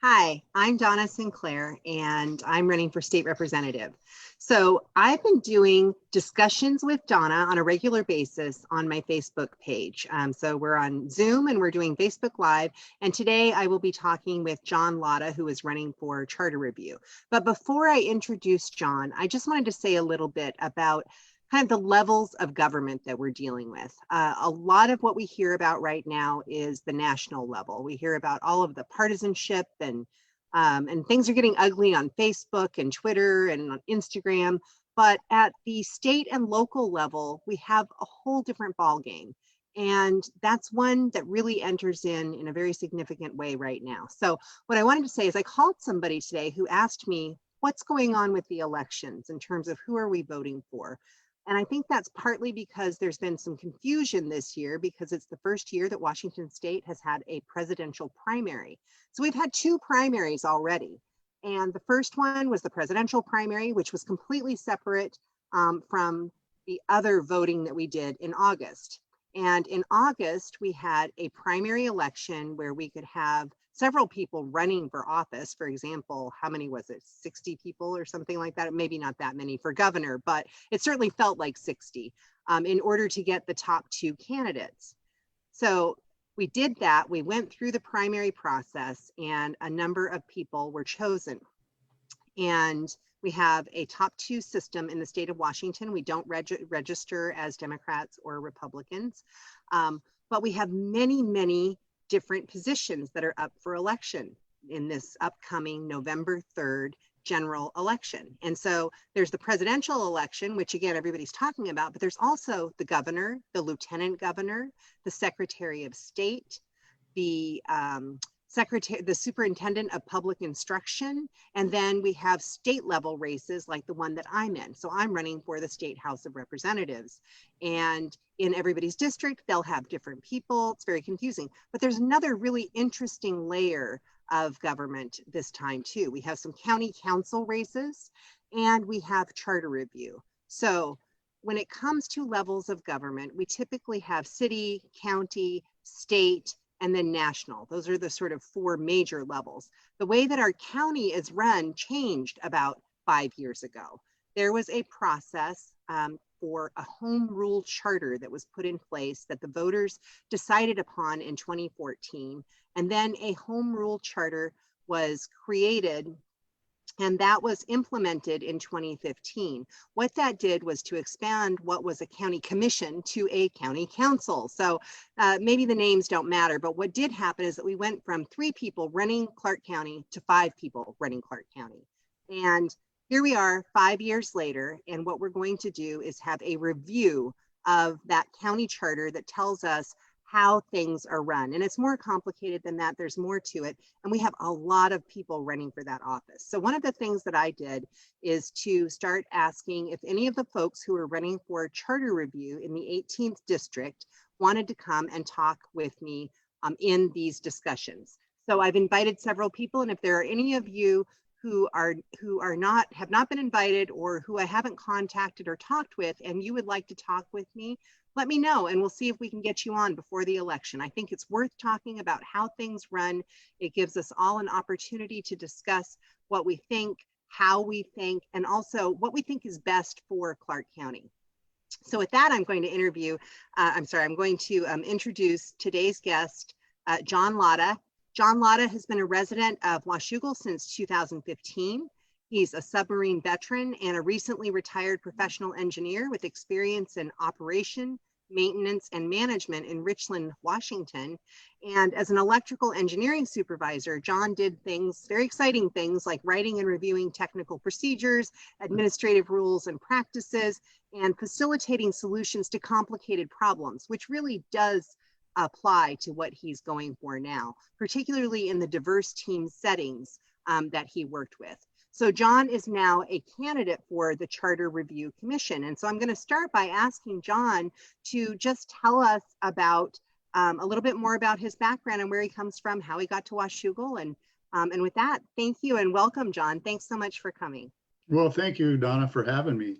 Hi, I'm Donna Sinclair, and I'm running for state representative. So I've been doing discussions with Donna on a regular basis on my Facebook page. So we're on Zoom and we're doing Facebook Live. And today I will be talking with John Latta, who is running for charter review. But before I introduce John, I just wanted to say a little bit about kind of the levels of government that we're dealing with. A lot of what we hear about right now is the national level. We hear about all of the partisanship and things are getting ugly on Facebook and Twitter and on Instagram. But at the state and local level, we have a whole different ballgame. And that's one that really enters in a very significant way right now. So what I wanted to say is I called somebody today who asked me, what's going on with the elections in terms of who are we voting for? And I think that's partly because there's been some confusion this year because it's the first year that Washington State has had a presidential primary. So we've had two primaries already. And the first one was the presidential primary, which was completely separate from the other voting that we did in August. And in August, we had a primary election where we could have several people running for office. For example, how many was it? 60 people or something like that? Maybe not that many for governor, but it certainly felt like 60 in order to get the top two candidates. So we did that. We went through the primary process and a number of people were chosen. And we have a top two system in the state of Washington. We don't register as Democrats or Republicans, but we have many, many different positions that are up for election in this upcoming November 3rd general election. And so there's the presidential election, which again, everybody's talking about, but there's also the governor, the lieutenant governor, the secretary of state, the superintendent of public instruction, and then we have state level races like the one that I'm in. So I'm running for the State House of Representatives. And in everybody's district, they'll have different people. It's very confusing. But there's another really interesting layer of government this time too. We have some county council races and we have charter review. So when it comes to levels of government, we typically have city, county, state, and then national. Those are the sort of four major levels. The way that our county is run changed about 5 years ago. There was a process for a home rule charter that was put in place that the voters decided upon in 2014. And then a home rule charter was created and that was implemented in 2015. What that did was to expand what was a county commission to a county council. So maybe the names don't matter, but what did happen is that we went from 3 people running Clark County to 5 people running Clark County. And here we are 5 years later, and what we're going to do is have a review of that county charter that tells us how things are run. And it's more complicated than that. There's more to it. And we have a lot of people running for that office. So one of the things that I did is to start asking if any of the folks who are running for charter review in the 18th district wanted to come and talk with me in these discussions. So I've invited several people. And if there are any of you who have not been invited or who I haven't contacted or talked with, and you would like to talk with me, let me know and we'll see if we can get you on before the election. I think it's worth talking about how things run. It gives us all an opportunity to discuss what we think, how we think, and also what we think is best for Clark County. So with that, I'm going to introduce today's guest, John Latta. John Latta has been a resident of Washougal since 2015. He's a submarine veteran and a recently retired professional engineer with experience in operation, maintenance, and management in Richland, Washington. And as an electrical engineering supervisor, John did things, very exciting things like writing and reviewing technical procedures, administrative rules and practices, and facilitating solutions to complicated problems, which really does apply to what he's going for now, particularly in the diverse team settings that he worked with. So John is now a candidate for the Charter Review Commission. And so I'm going to start by asking John to just tell us about a little bit more about his background and where he comes from, how he got to Washougal. And with that, thank you and welcome, John. Thanks so much for coming. Well, thank you, Donna, for having me.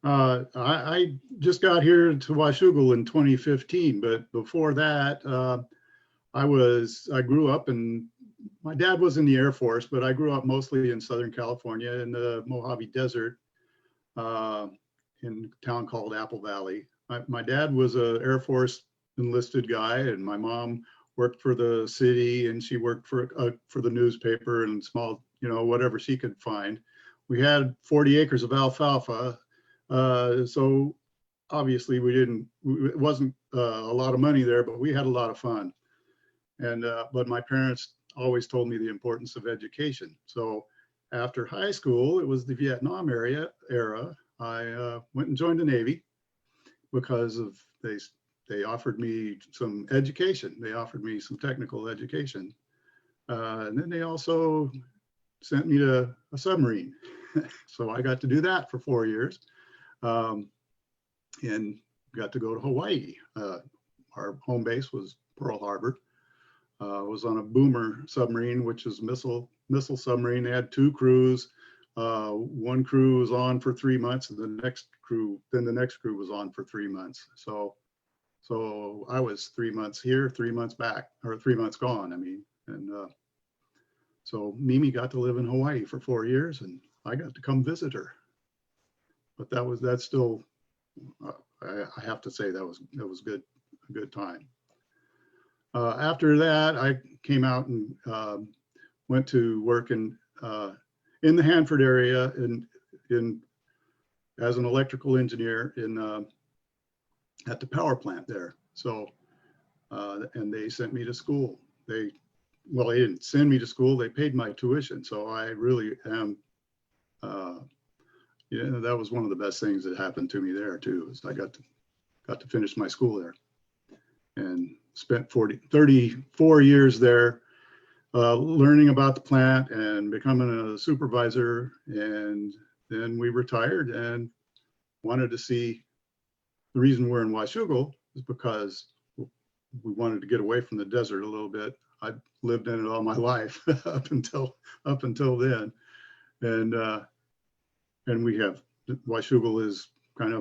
I just got here to Washougal in 2015, but before that, I grew up in my dad was in the Air Force, but I grew up mostly in Southern California in the Mojave Desert, in a town called Apple Valley. My dad was a Air Force enlisted guy, and my mom worked for the city, and she worked for the newspaper and small, whatever she could find. We had 40 acres of alfalfa, so obviously it wasn't a lot of money there, but we had a lot of fun. And but my parents always told me the importance of education. So after high school, it was the Vietnam era. I went and joined the Navy because of they offered me some education. They offered me some technical education. And then they also sent me to a submarine. So I got to do that for 4 years, and got to go to Hawaii. Our home base was Pearl Harbor. Was on a boomer submarine, which is missile submarine. They had 2 crews. One crew was on for 3 months, and the next crew was on for 3 months. So I was 3 months here, 3 months back, or 3 months gone. I mean, and so Mimi got to live in Hawaii for 4 years, and I got to come visit her. But that's still, I have to say that was good, a good time. After that, I came out and went to work in the Hanford area as an electrical engineer at the power plant there. So, and they sent me to school. They didn't send me to school. They paid my tuition. So I really am, that was one of the best things that happened to me there too, is I got to finish my school there, and spent 34 years there, learning about the plant and becoming a supervisor. And then we retired and wanted to see, the reason we're in Washougal is because we wanted to get away from the desert a little bit. I lived in it all my life up until then. And we have, Washougal is kind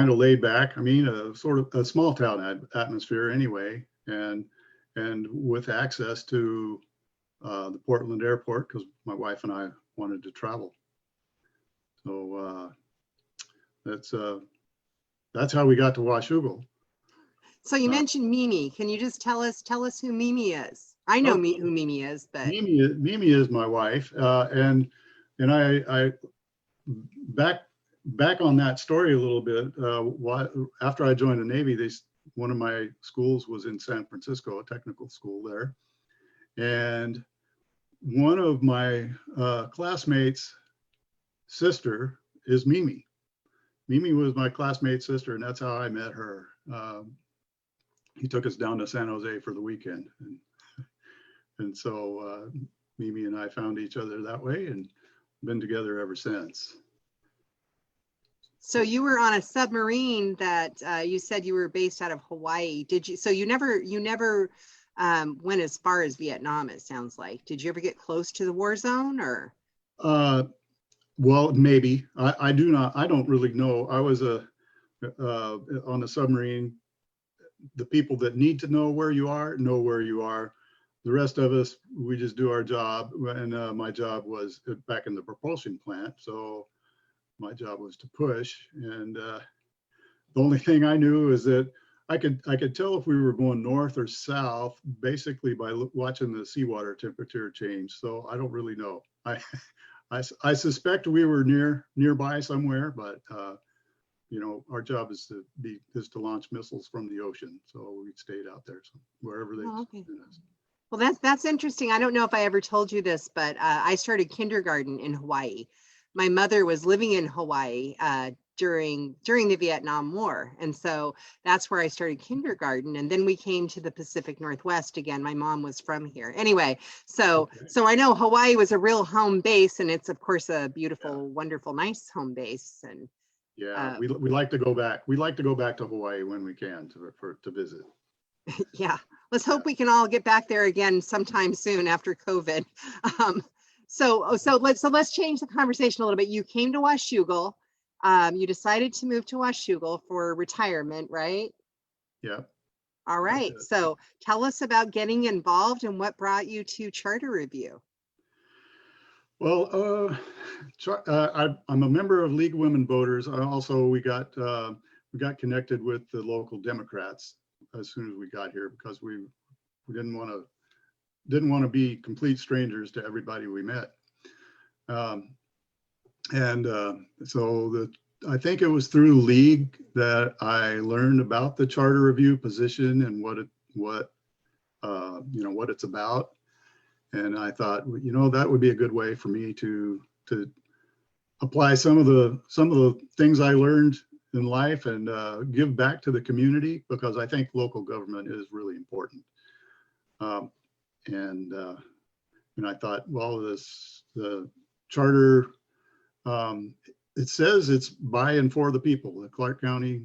of laid back. I mean, a sort of a small town atmosphere anyway, and with access to the Portland airport, because my wife and I wanted to travel. So that's how we got to Washougal. So you mentioned Mimi. Can you just tell us who Mimi is? I know who Mimi is, but Mimi is my wife, and I back on that story a little bit. After I joined the Navy, one of my schools was in San Francisco, a technical school there, and one of my classmates' sister is Mimi. Mimi was my classmate's sister, and that's how I met her. He took us down to San Jose for the weekend, and so Mimi and I found each other that way, and been together ever since. So you were on a submarine that you said you were based out of Hawaii. Did you? So you never went as far as Vietnam, it sounds like. Did you ever get close to the war zone, or? Well, maybe. I don't really know. I was on a submarine. The people that need to know where you are know where you are. The rest of us, we just do our job. And my job was back in the propulsion plant. So my job was to push. And the only thing I knew is that I could tell if we were going north or south basically by watching the seawater temperature change. So I don't really know. I suspect we were nearby somewhere, but our job is to launch missiles from the ocean. So we stayed out there, so wherever they sent us. Well, that's interesting. I don't know if I ever told you this, but I started kindergarten in Hawaii. My mother was living in Hawaii during the Vietnam War, and so that's where I started kindergarten. And then we came to the Pacific Northwest again. My mom was from here, anyway. So I know Hawaii was a real home base, and it's of course a beautiful, wonderful, nice home base. And yeah, we like to go back. We like to go back to Hawaii when we can to visit. Yeah, let's hope we can all get back there again sometime soon after COVID. So let's change the conversation a little bit. You came to Washougal. You decided to move to Washougal for retirement, right? Yeah. All right. So tell us about getting involved and what brought you to charter review. Well, I'm a member of League of Women Voters. Also, we got connected with the local Democrats as soon as we got here, because we didn't want to be complete strangers to everybody we met. So I think it was through League that I learned about the charter review position and what it's about. And I thought, that would be a good way for me to apply some of the things I learned in life and give back to the community, because I think local government is really important. And I thought, well, the charter, it says it's by and for the people, the Clark County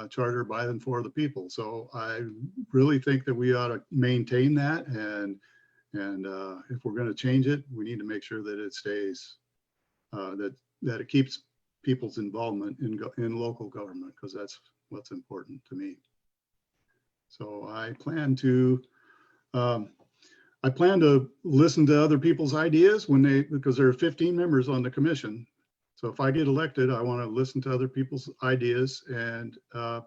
charter by and for the people. So I really think that we ought to maintain that, and if we're going to change it, we need to make sure that it stays, that it keeps people's involvement in local government, because that's what's important to me. So I plan to listen to other people's ideas because there are 15 members on the commission. So if I get elected, I want to listen to other people's ideas, and I'm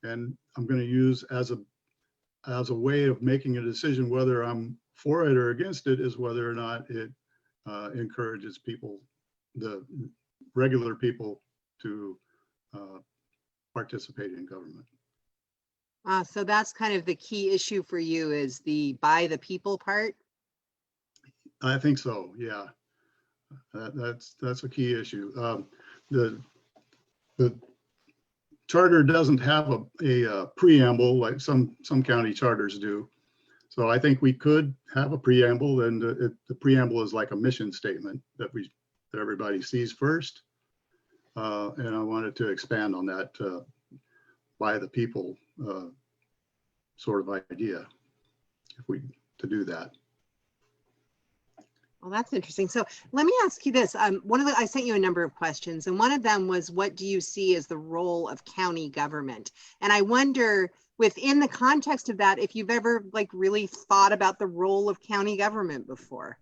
going to use as a way of making a decision whether I'm for it or against it, is whether or not it encourages people, the regular people, to participate in government. So that's kind of the key issue for you, is the by the people part. I think so. Yeah, that's a key issue. The charter doesn't have a preamble like some county charters do. So I think we could have a preamble, and the preamble is like a mission statement that everybody sees first. And I wanted to expand on that by the people sort of idea, to do that. Well, that's interesting. So let me ask you this. I sent you a number of questions, and one of them was, what do you see as the role of county government? And I wonder, within the context of that, if you've ever really thought about the role of county government before.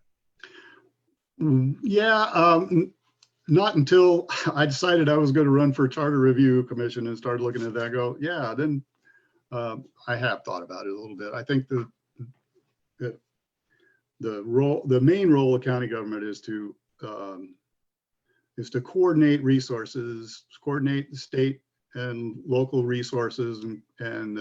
Yeah, not until I decided I was going to run for Charter Review Commission and started looking at that. Then I have thought about it a little bit. I think the main role of county government is to coordinate resources, coordinate the state and local resources, and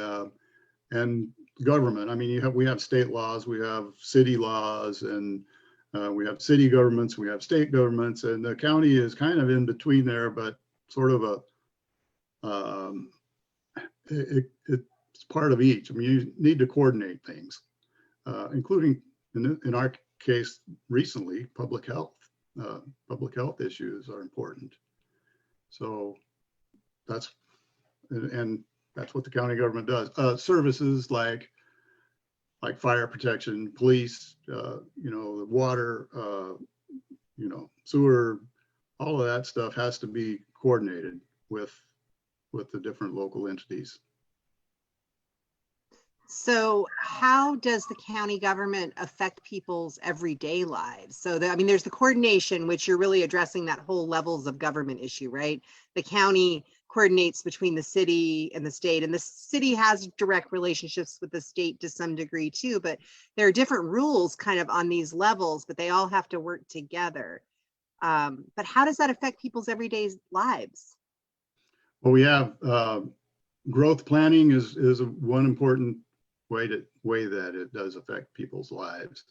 government. I mean, we have state laws, we have city laws, and we have city governments, we have state governments, and the county is kind of in between there, but sort of it's part of each. I mean, you need to coordinate things, including in our case recently, public health. Public health issues are important. So that's what the county government does. Services like fire protection, police, the water, sewer, all of that stuff has to be coordinated with the different local entities. So how does the county government affect people's everyday lives? So there's the coordination, which you're really addressing that whole levels of government issue, right? The county coordinates between the city and the state, and the city has direct relationships with the state to some degree too, but there are different rules kind of on these levels, but they all have to work together. But how does that affect people's everyday lives? Well, we have growth planning is one important way that it does affect people's lives.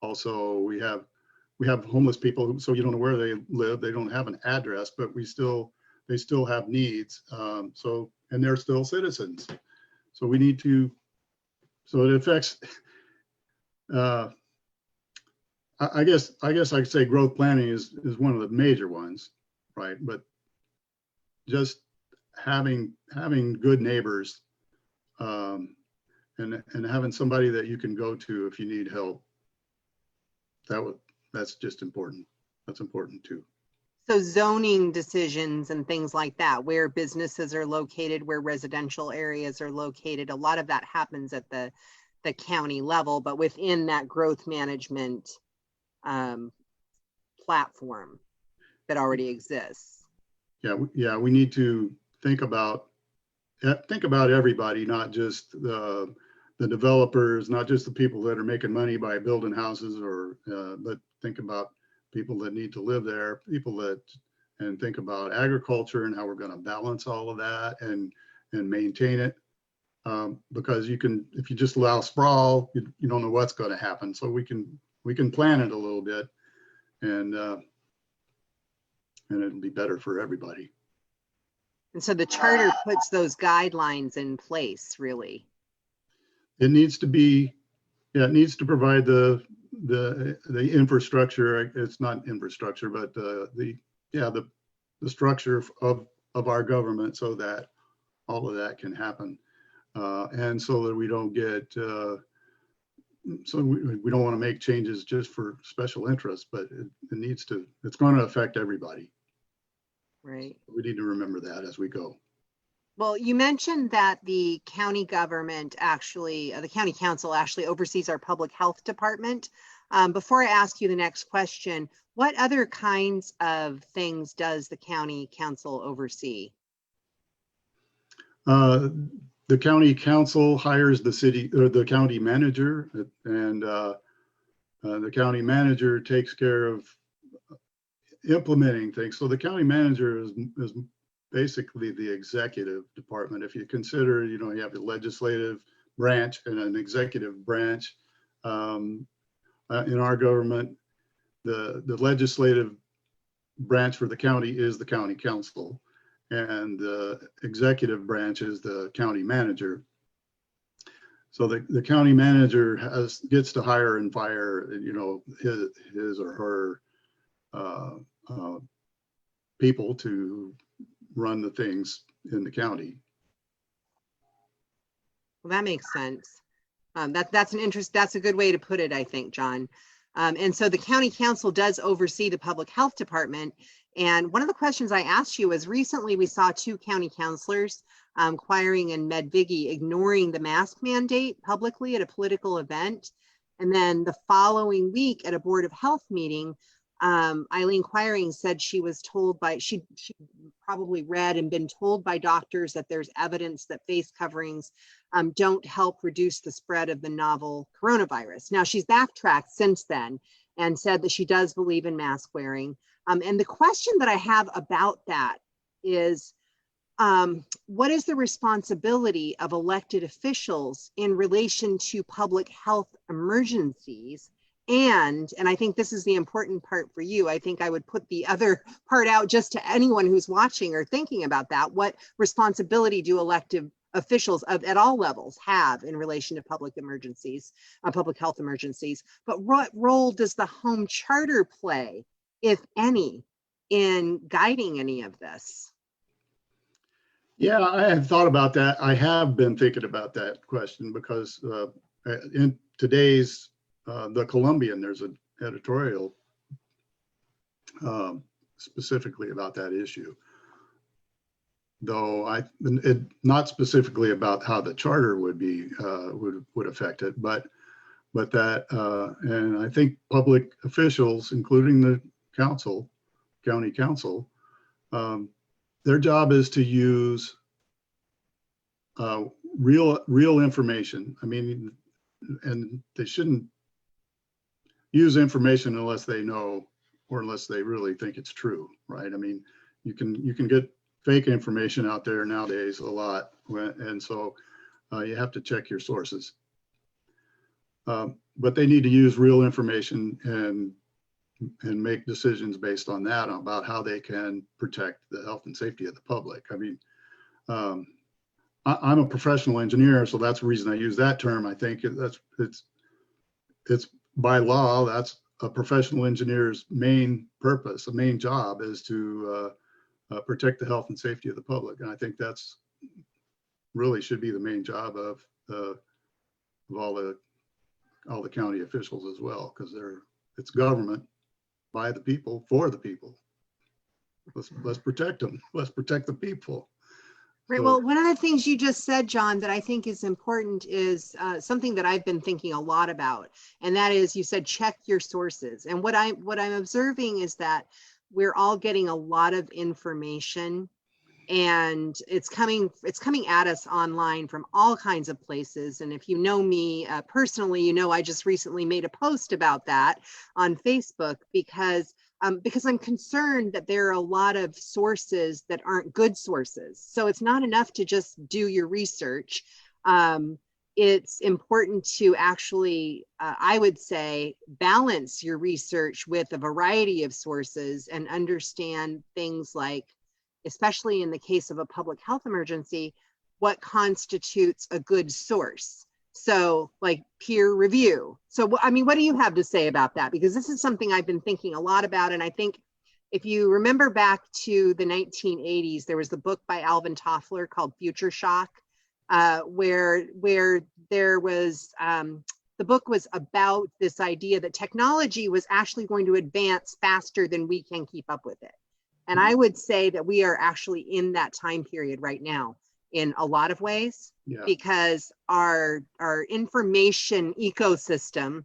Also, we have homeless people, so you don't know where they live. They don't have an address, but they still have needs. And they're still citizens. So we need to. So it affects. I guess I'd say growth planning is one of the major ones, right? But just having good neighbors. And having somebody that you can go to if you need help, that's just important. That's important too. So zoning decisions and things like that, where businesses are located, where residential areas are located, a lot of that happens at the county level, but within that growth management platform that already exists. Yeah, we need to think about everybody, not just the developers, not just the people that are making money by building houses, but think about people that need to live there, and think about agriculture and how we're going to balance all of that and maintain it. Because if you just allow sprawl, you don't know what's going to happen. So we can plan it a little bit, and it'll be better for everybody. And so the charter puts those guidelines in place, really. It needs to be, it needs to provide the infrastructure. It's not infrastructure, but the structure of our government, so that all of that can happen, and so that we don't get so we don't want to make changes just for special interests, but it's going to affect everybody. Right. We need to remember that as we go. Well, you mentioned that the county government actually, the county council actually oversees our public health department. Before I ask you the next question, what other kinds of things does the county council oversee? The county council hires the county manager, and the county manager takes care of implementing things. So the county manager is basically the executive department. If you consider, you have a legislative branch and an executive branch. In our government, the legislative branch for the county is the county council, and the executive branch is the county manager. So the county manager gets to hire and fire, his or her people to run the things in the county. Well, that makes sense. That's a good way to put it, I think, John. And so the county council does oversee the public health department. And one of the questions I asked you was, recently we saw 2 county councilors, Quiring and Medviggy, ignoring the mask mandate publicly at a political event. And then the following week at a Board of Health meeting, Eileen Quiring said she was told she probably read and been told by doctors that there's evidence that face coverings don't help reduce the spread of the novel coronavirus. Now, she's backtracked since then and said that she does believe in mask wearing. And the question that I have about that is, what is the responsibility of elected officials in relation to public health emergencies? And I think this is the important part for you. I think I would put the other part out just to anyone who's watching or thinking about that. What responsibility do elected officials at all levels have in relation to public emergencies, public health emergencies? But what role does the home charter play, if any, in guiding any of this? Yeah, I have thought about that. I have been thinking about that question because in today's the Columbian, there's an editorial specifically about that issue, though not specifically about how the charter would be would affect it, but that and I think public officials, including the county council, their job is to use real information. I mean, and they shouldn't use information unless they know, or unless they really think it's true, right? I mean, you can get fake information out there nowadays a lot, and so you have to check your sources. But they need to use real information and make decisions based on that, about how they can protect the health and safety of the public. I mean, I'm a professional engineer, so that's the reason I use that term. I think it's by law, that's a professional engineer's main purpose, the main job is to protect the health and safety of the public. And I think that's really should be the main job of all the county officials as well, because it's government by the people, for the people. let's protect them. Let's protect the people. Right. So, Well, one of the things you just said, John, that I think is important is something that I've been thinking a lot about, and that is you said check your sources. And what I'm observing is that we're all getting a lot of information, and it's coming at us online from all kinds of places. And if you know me personally, you know I just recently made a post about that on Facebook because I'm concerned that there are a lot of sources that aren't good sources. So it's not enough to just do your research. It's important to actually, I would say, balance your research with a variety of sources and understand things like, especially in the case of a public health emergency, what constitutes a good source. So like peer review. So, I mean, what do you have to say about that? Because this is something I've been thinking a lot about. And I think if you remember back to the 1980s, there was the book by Alvin Toffler called Future Shock, where there was, the book was about this idea that technology was actually going to advance faster than we can keep up with it. And I would say that we are actually in that time period right now in a lot of ways, because our information ecosystem,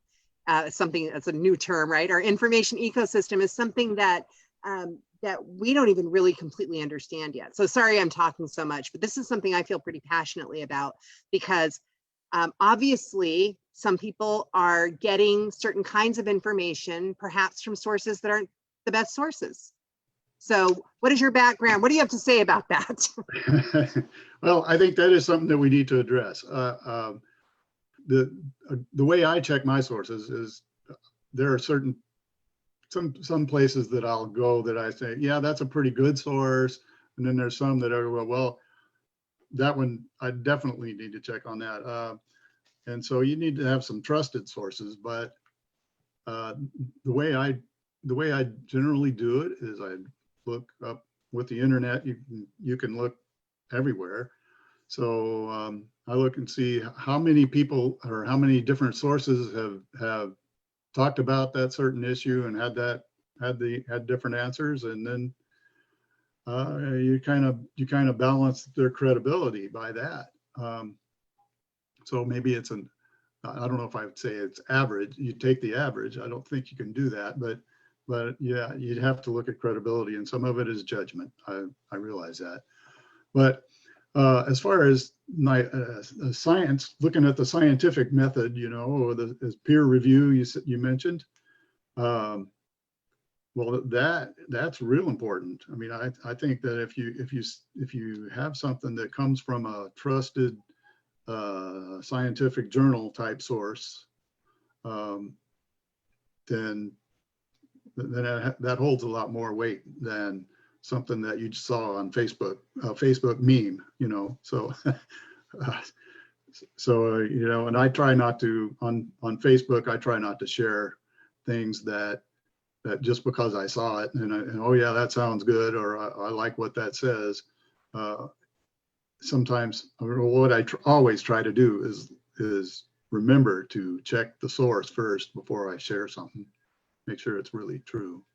something that's a new term, right? Our information ecosystem is something that that we don't even really completely understand yet. So sorry I'm talking so much, but this is something I feel pretty passionately about because obviously some people are getting certain kinds of information, perhaps from sources that aren't the best sources. So what is your background? What do you have to say about that? Well, I think that is something that we need to address. The way I check my sources is there are some places that I'll go that I say, yeah, that's a pretty good source. And then there's some that are, well, that one, I definitely need to check on that. And so you need to have some trusted sources, but the way I generally do it is I look up with the internet. You can look everywhere. So I look and see how many people or how many different sources have talked about that certain issue and had different answers, and then you kind of balance their credibility by that. So maybe it's I don't know if I would say it's average. You take the average. I don't think you can do that, but yeah, you'd have to look at credibility, and some of it is judgment. I realize that, but as far as my science, looking at the scientific method, or as peer review, you mentioned, well, that's real important. I mean, I think that if you have something that comes from a trusted scientific journal type source, then that holds a lot more weight than something that you saw on Facebook, Facebook meme, so, and I try not to, on Facebook, I try not to share things that just because I saw it and oh yeah, that sounds good, or I like what that says. Sometimes, what I always try to do is remember to check the source first before I share something, make sure it's really true.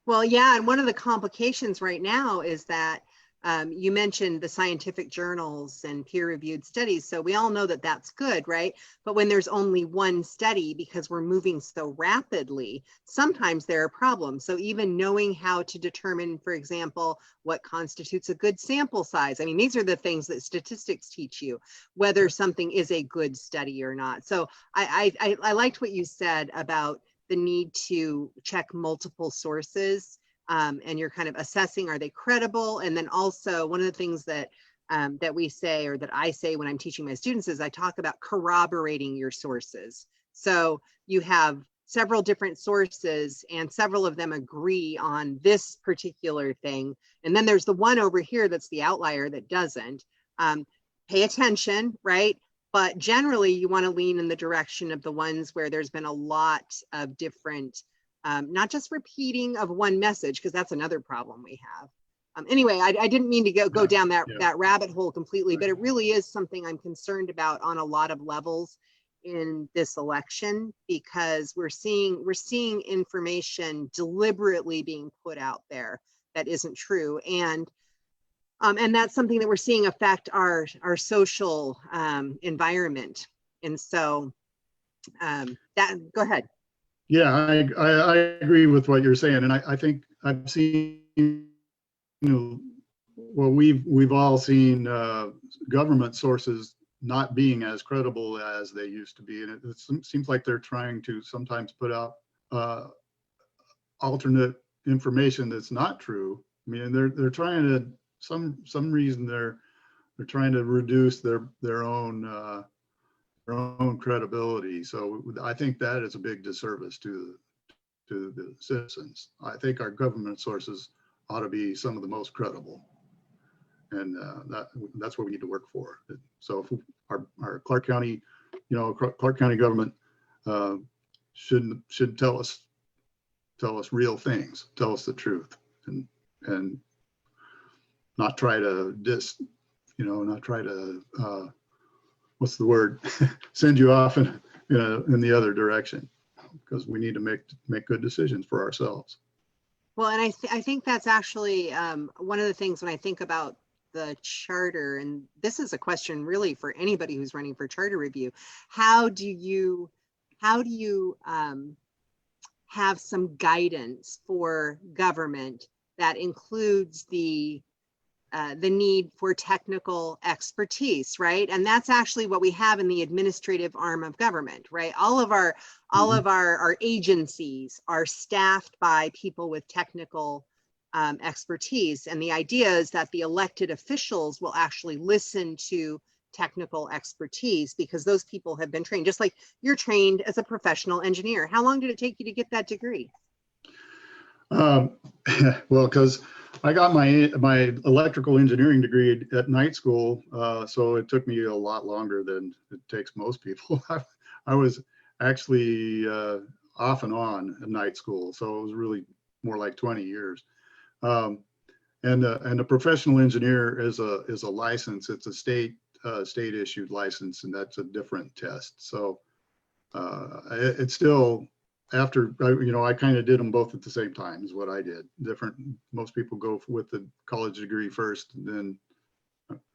Well, yeah, and one of the complications right now is that you mentioned the scientific journals and peer-reviewed studies. So we all know that that's good, right? But when there's only one study, because we're moving so rapidly, sometimes there are problems. So even knowing how to determine, for example, what constitutes a good sample size. I mean, these are the things that statistics teach you, whether something is a good study or not. So I liked what you said about the need to check multiple sources, and you're kind of assessing, are they credible? And then also one of the things that that we say, or that I say when I'm teaching my students, is I talk about corroborating your sources. So you have several different sources and several of them agree on this particular thing. And then there's the one over here that's the outlier that doesn't. Pay attention, right? But generally, you want to lean in the direction of the ones where there's been a lot of different, not just repeating of one message, because that's another problem we have. Anyway, I didn't mean to go down that rabbit hole completely, but it really is something I'm concerned about on a lot of levels in this election, because we're seeing information deliberately being put out there that isn't true. And that's something that we're seeing affect our social environment. And so go ahead. Yeah, I agree with what you're saying. And I think I've seen, well, we've all seen government sources not being as credible as they used to be. And it seems like they're trying to sometimes put out alternate information that's not true. I mean, they're trying to, some reason they're trying to reduce their own credibility. So I think that is a big disservice to the citizens. I think our government sources ought to be some of the most credible, and that's what we need to work for. So if our Clark County, Clark County government should tell us real things, tell us the truth, and not try to what's the word, send you off in the other direction, because we need to make good decisions for ourselves. Well, and I think that's actually one of the things when I think about the charter, and this is a question really for anybody who's running for charter review. How do you have some guidance for government that includes the need for technical expertise, right? And that's actually what we have in the administrative arm of government, right? All of our agencies are staffed by people with technical expertise. And the idea is that the elected officials will actually listen to technical expertise because those people have been trained, just like you're trained as a professional engineer. How long did it take you to get that degree? Well, because I got my electrical engineering degree at night school, so it took me a lot longer than it takes most people. I was actually off and on at night school, so it was really more like 20 years. And a professional engineer is a license. It's a state issued license, and that's a different test. So it's still, after, I kind of did them both at the same time is what I did. Most people go with the college degree first and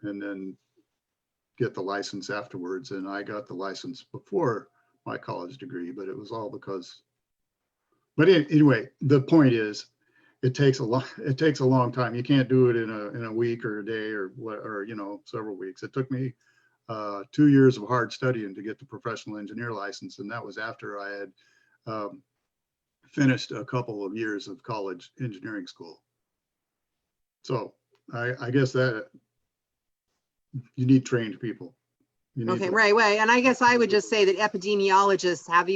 then get the license afterwards. And I got the license before my college degree, but it was all because, but anyway, the point is, it takes a long time. You can't do it in a week or a day or several weeks. It took me 2 years of hard studying to get the professional engineer license. And that was after I had finished a couple of years of college engineering school. So I guess that you need trained people. Okay, right. And I guess I would just say that epidemiologists have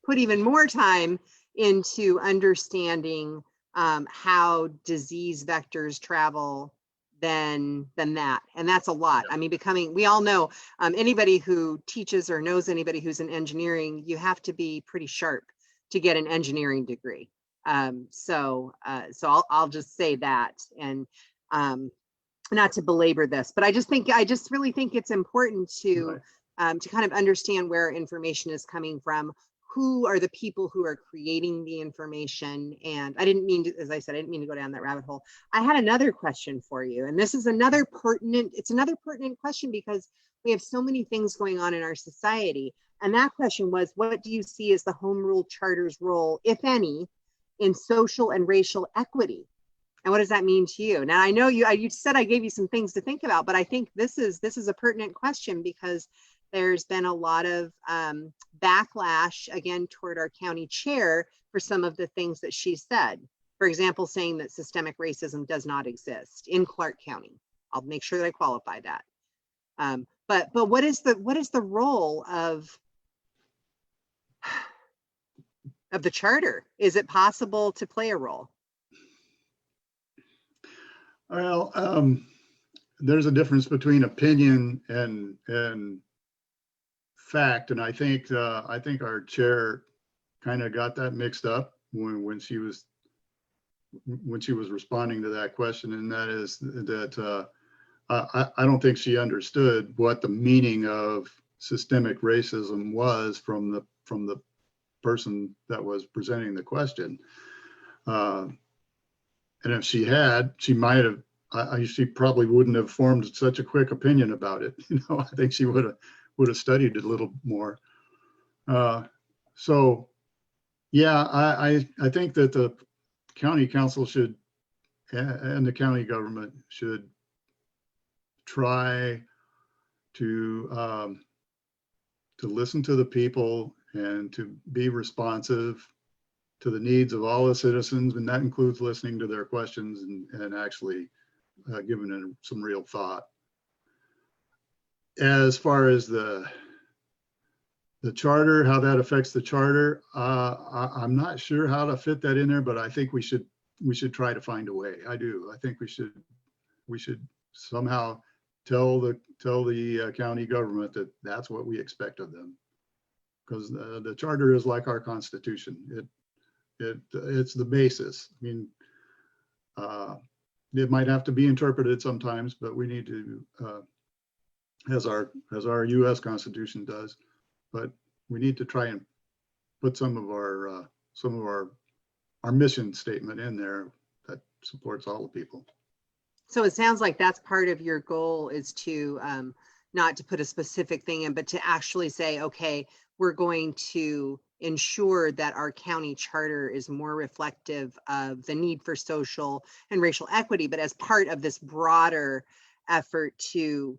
put even more time into understanding how disease vectors travel than that. And that's a lot. I mean, we all know anybody who teaches or knows anybody who's in engineering, you have to be pretty sharp to get an engineering degree. So I'll just say that, and not to belabor this, but I just really think it's important to kind of understand where information is coming from, who are the people who are creating the information. And I didn't mean to, as I said, I didn't mean to go down that rabbit hole. I had another question for you, and this is another pertinent question because we have so many things going on in our society. And that question was, what do you see as the Home Rule Charter's role, if any, in social and racial equity? And what does that mean to you? Now, I know you said I gave you some things to think about, but I think this is a pertinent question because there's been a lot of backlash, again, toward our county chair for some of the things that she said. For example, saying that systemic racism does not exist in Clark County. I'll make sure that I qualify that. But what is the role of the charter? Is it possible to play a role? Well, there's a difference between opinion and fact, and I think our chair kind of got that mixed up when she was responding to that question, and that is that I don't think she understood what the meaning of systemic racism was from the person that was presenting the question. And if she had, she might have, she probably wouldn't have formed such a quick opinion about it. I think she would have studied it a little more. So yeah, I think that the county council should, and the county government should try to listen to the people and to be responsive to the needs of all the citizens, and that includes listening to their questions and actually giving it some real thought. As far as the charter, how that affects the charter, I'm not sure how to fit that in there, but I think we should try to find a way. I do. I think we should somehow tell the county government that that's what we expect of them, because the charter is like our Constitution. It's the basis. I mean, it might have to be interpreted sometimes, but we need to, as our U.S. Constitution does, but we need to try and put some of our mission statement in there that supports all the people. So it sounds like that's part of your goal, is to not to put a specific thing in, but to actually say, okay, we're going to ensure that our county charter is more reflective of the need for social and racial equity, but as part of this broader effort to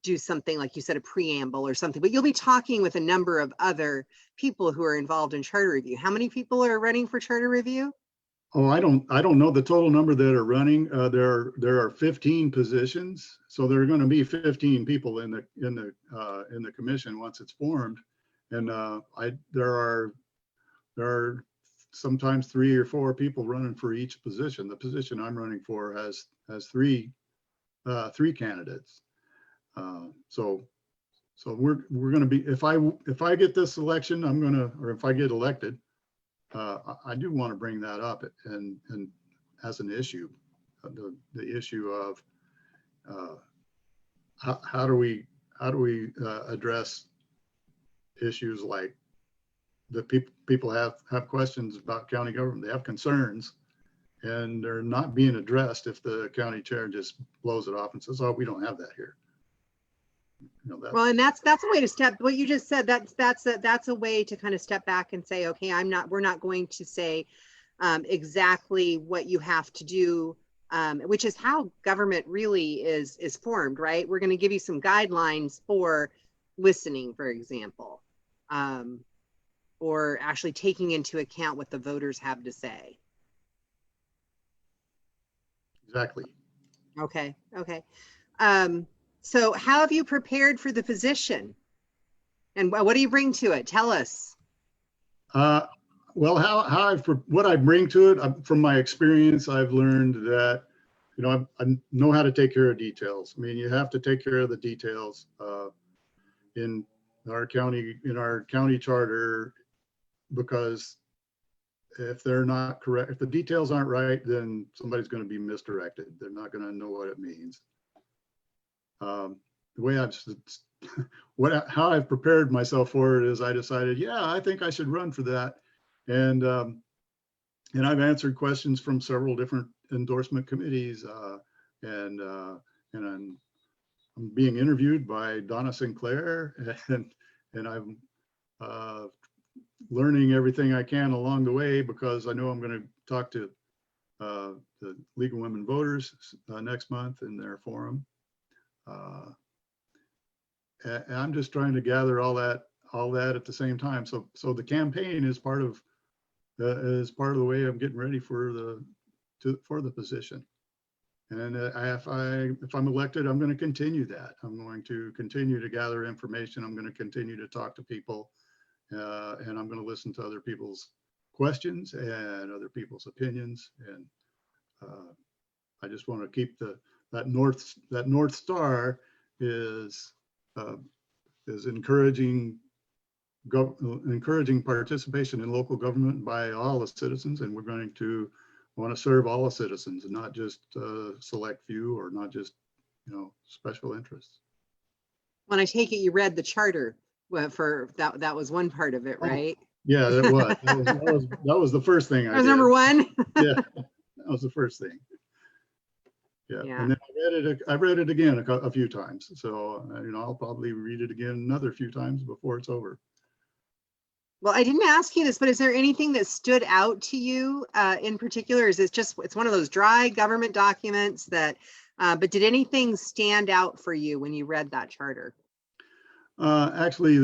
do something like you said, a preamble or something. But you'll be talking with a number of other people who are involved in charter review. How many people are running for charter review? Oh, I don't know the total number that are running. There are 15 positions, so there are going to be 15 people in the commission once it's formed, and there are sometimes 3 or 4 people running for each position. The position I'm running for has three candidates. So we're going to be, if I get this election, or if I get elected, I do want to bring that up and as an issue, the issue of how do we address issues like the people have questions about county government. They have concerns, and they're not being addressed if the county chair just blows it off and says, "Oh, we don't have that here." Well, and that's a way to step, what you just said, that's a way to kind of step back and say, okay, we're not going to say exactly what you have to do, which is how government really is formed, right? We're going to give you some guidelines for listening, for example, or actually taking into account what the voters have to say. Exactly. Okay. So how have you prepared for the position, and what do you bring to it? Tell us. Well, what I bring to it, from my experience, I've learned that, I know how to take care of details. I mean, you have to take care of the details in our county charter, because if they're not correct, if the details aren't right, then somebody's going to be misdirected. They're not going to know what it means. The way how I've prepared myself for it is I decided, yeah, I think I should run for that. And I've answered questions from several different endorsement committees, and I'm being interviewed by Donna Sinclair, and I'm learning everything I can along the way, because I know I'm going to talk to the League of Women Voters next month in their forum. And I'm just trying to gather all that at the same time. So the campaign is part of the way I'm getting ready for the position. And if I'm elected, I'm going to continue that. I'm going to continue to gather information. I'm going to continue to talk to people, and I'm going to listen to other people's questions and other people's opinions. And I just want to keep that North Star is encouraging participation in local government by all the citizens, and we're going to want to serve all the citizens and not just select few, or not just special interests. When I take it you read the charter for that was one part of it, right? Yeah, that was the first thing I did. That was number one. Yeah. was the first thing. Yeah. Yeah. And then I read it again a few times. So, I'll probably read it again another few times before it's over. Well, I didn't ask you this, but is there anything that stood out to you in particular? Is it just, it's one of those dry government documents that, but did anything stand out for you when you read that charter? Actually,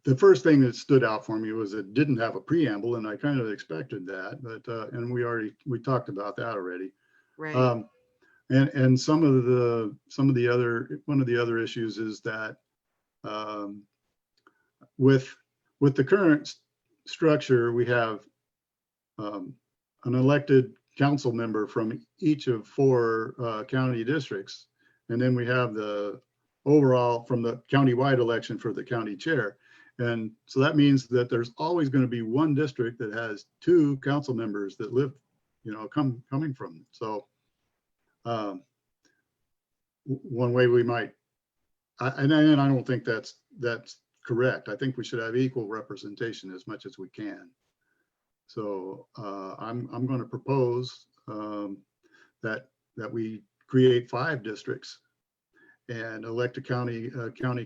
the first thing that stood out for me was it didn't have a preamble, and I kind of expected that, but and we talked about that already. Right. And one of the other issues is that with the current structure, we have an elected council member from each of 4 county districts, and then we have the overall from the county-wide election for the county chair. And so that means that there's always going to be one district that has 2 council members that live, coming from. So one way we might, and I don't think that's correct. I think we should have equal representation as much as we can. So I'm going to propose that we create 5 districts and elect a county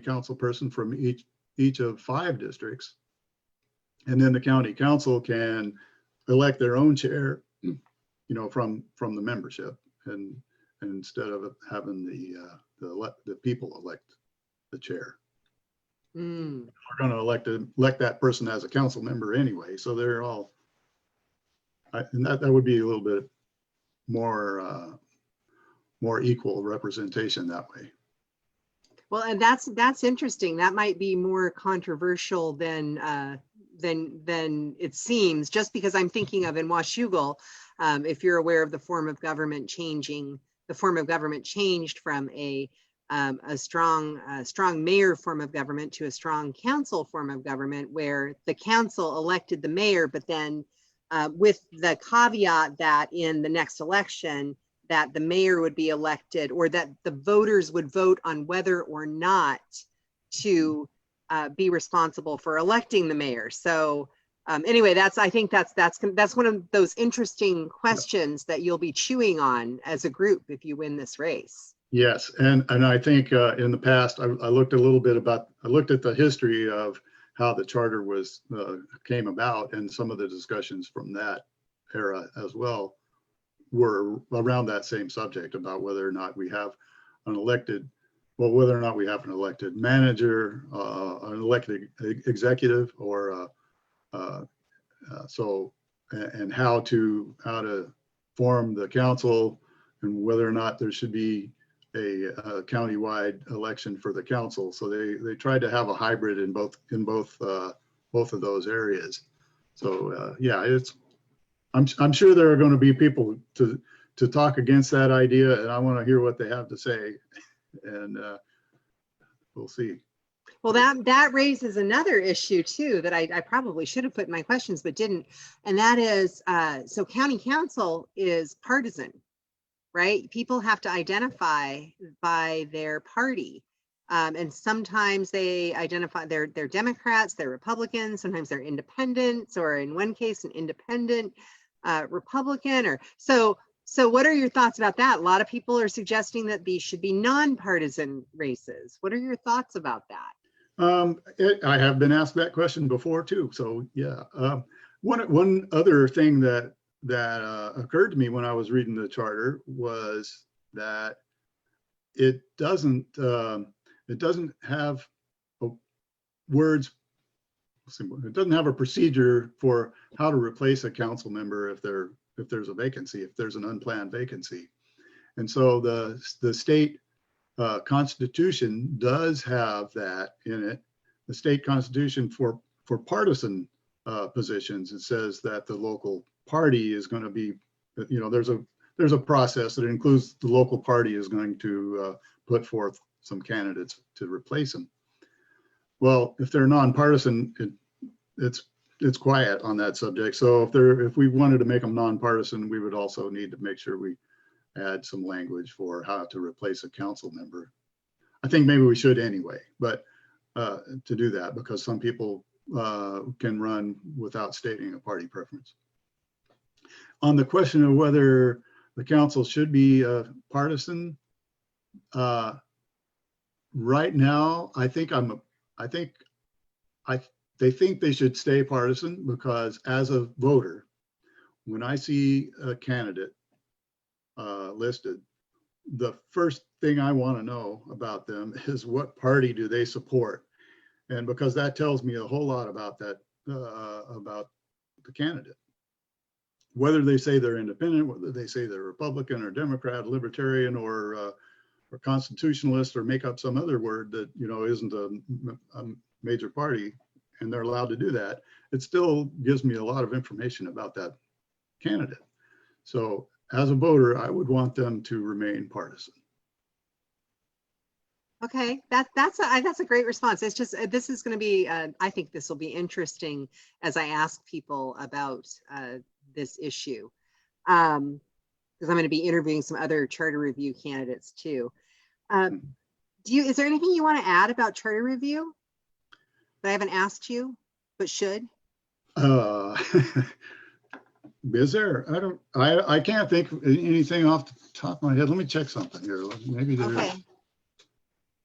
council person from each of 5 districts, and then the county council can elect their own chair, from the membership, and instead of having the people elect the chair. We're going to elect that person as a council member anyway, so they're all, and that would be a little bit more equal representation that way. Well, and that's interesting. That might be more controversial than it seems, just because I'm thinking of in Washougal, if you're aware of the form of government changing, the form of government changed from a strong mayor form of government to a strong council form of government, where the council elected the mayor, but then with the caveat that in the next election, that the mayor would be elected, or that the voters would vote on whether or not to be responsible for electing the mayor. So anyway, I think that's one of those interesting questions that you'll be chewing on as a group if you win this race. Yes, and I think in the past I looked a little bit I looked at the history of how the charter came about, and some of the discussions from that era as well were around that same subject about whether or not we have whether or not we have an elected manager, an elected executive, or and how to form the council, and whether or not there should be a county-wide election for the council. So they tried to have a hybrid in both of those areas. So yeah, I'm sure there are going to be people to talk against that idea, and I want to hear what they have to say, and we'll see. Well, that raises another issue too that I probably should have put in my questions but didn't, and that is so county council is partisan, right? People have to identify by their party, and sometimes they identify they're Democrats, they're Republicans, sometimes they're independents, or in one case an independent Republican, or so what are your thoughts about that? A lot of people are suggesting that these should be nonpartisan races. What are your thoughts about that? I have been asked that question before too. So yeah, one other thing that occurred to me when I was reading the charter was that it doesn't have words. It doesn't have a procedure for how to replace a council member if there's a vacancy, if there's an unplanned vacancy. And so the state constitution does have that in it. The state constitution for partisan positions, it says that the local party is going to be, there's a process that includes the local party is going to put forth some candidates to replace them. Well, if they're nonpartisan, it's quiet on that subject. So if we wanted to make them nonpartisan, we would also need to make sure we add some language for how to replace a council member. I think maybe we should anyway, but to do that, because some people can run without stating a party preference. on the question of whether the council should be partisan, right now, they think they should stay partisan, because as a voter, when I see a candidate listed, the first thing I want to know about them is what party do they support, and because that tells me a whole lot about that about the candidate. Whether they say they're independent, whether they say they're Republican or Democrat, Libertarian, or constitutionalist, or make up some other word that isn't a major party, and they're allowed to do that, it still gives me a lot of information about that candidate. So as a voter, I would want them to remain partisan. Okay, that's a great response. It's just this is going to be I think this will be interesting as I ask people about this issue, because I'm going to be interviewing some other charter review candidates too. Is there anything you want to add about charter review that I haven't asked you but should? Is there? I can't think of anything off the top of my head. Let me check something here. Maybe there's. Okay.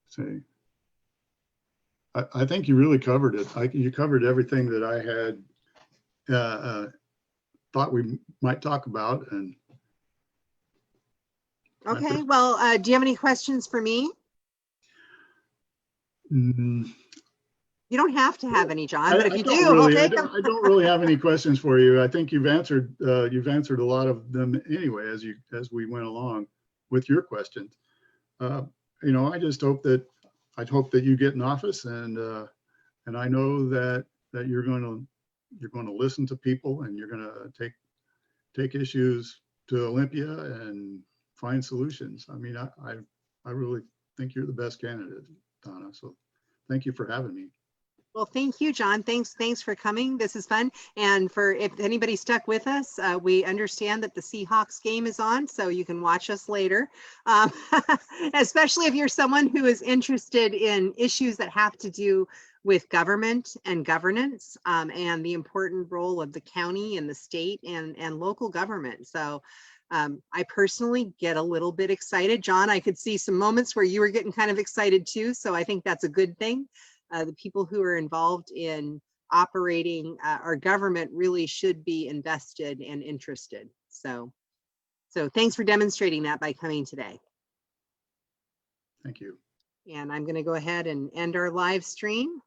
See, I think you really covered it. You covered everything that I had thought we might talk about. And okay, well, do you have any questions for me? You don't have to have any, John, but if you do, really, we'll take them. I don't really have any questions for you. I think you've answered a lot of them anyway as we went along with your questions. I just hope that you get in office, and I know that you're going to listen to people, and you're going to take issues to Olympia and find solutions. I mean, I really think you're the best candidate, Donna. So thank you for having me. Well, thank you, John. Thanks for coming. This is fun. And if anybody stuck with us, we understand that the Seahawks game is on, so you can watch us later. Especially if you're someone who is interested in issues that have to do with government and governance, and the important role of the county and the state and local government. So I personally get a little bit excited. John, I could see some moments where you were getting kind of excited too. So I think that's a good thing. The people who are involved in operating our government really should be invested and interested. So thanks for demonstrating that by coming today. Thank you. And I'm going to go ahead and end our live stream.